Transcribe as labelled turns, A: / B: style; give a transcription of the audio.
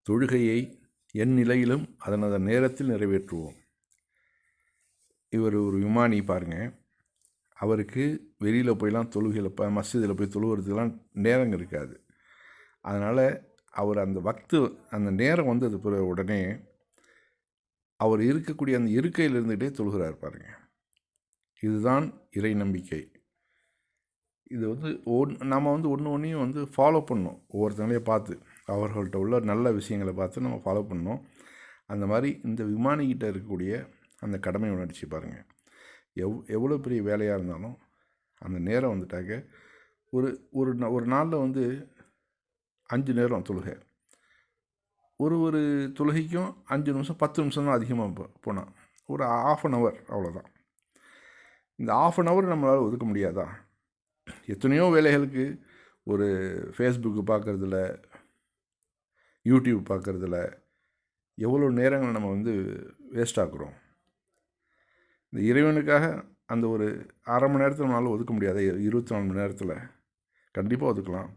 A: தொழுகையை என் நிலையிலும் அதன் நேரத்தில் நிறைவேற்றுவோம். இவர் ஒரு விமானி பாருங்கள், அவருக்கு வெளியில் போயெலாம் தொழுகையில் மஸ்ஜிதில் போய் தொழுகிறதுக்கெலாம் நேரம் இருக்காது. அதனால் அவர் அந்த நேரம் வந்தது உடனே அவர் இருக்கக்கூடிய அந்த இருக்கையில் இருந்துகிட்டே தொழுகிறார் பாருங்கள். இதுதான் இறை நம்பிக்கை. இது நம்ம ஒன்றையும் ஃபாலோ பண்ணணும். ஒவ்வொருத்தங்களையும் பார்த்து அவர்கள்ட்ட உள்ள நல்ல விஷயங்களை பார்த்து நம்ம ஃபாலோ பண்ணணும். அந்த மாதிரி இந்த விமானிகிட்ட இருக்கக்கூடிய அந்த கடமை உணர்ச்சி பாருங்கள். எவ்வளோ பெரிய வேலையாக இருந்தாலும் அந்த நேரம் வந்துட்டாக்க ஒரு நாளில் 5 நேரம் தொழுகை. ஒரு தொழுகைக்கும் 5 நிமிஷம் 10 நிமிஷம் தான் அதிகமாக போனால் ஒரு ½ அன் ஹவர் அவ்வளோதான். இந்த ½ அன் ஹவர் நம்மளால் ஒதுக்க முடியாதா? எத்தனையோ வேலைகளுக்கு ஒரு ஃபேஸ்புக்கு பார்க்குறதுல, யூடியூப் பார்க்குறதுல எவ்வளோ நேரங்கள் நம்ம வேஸ்ட் ஆக்குறோம். இந்த இறைவனுக்காக அந்த ஒரு ½ மணி நேரத்தில் நம்மளால் ஒதுக்க முடியாத 24 மணி நேரத்தில் கண்டிப்பாக ஒதுக்கலாம்.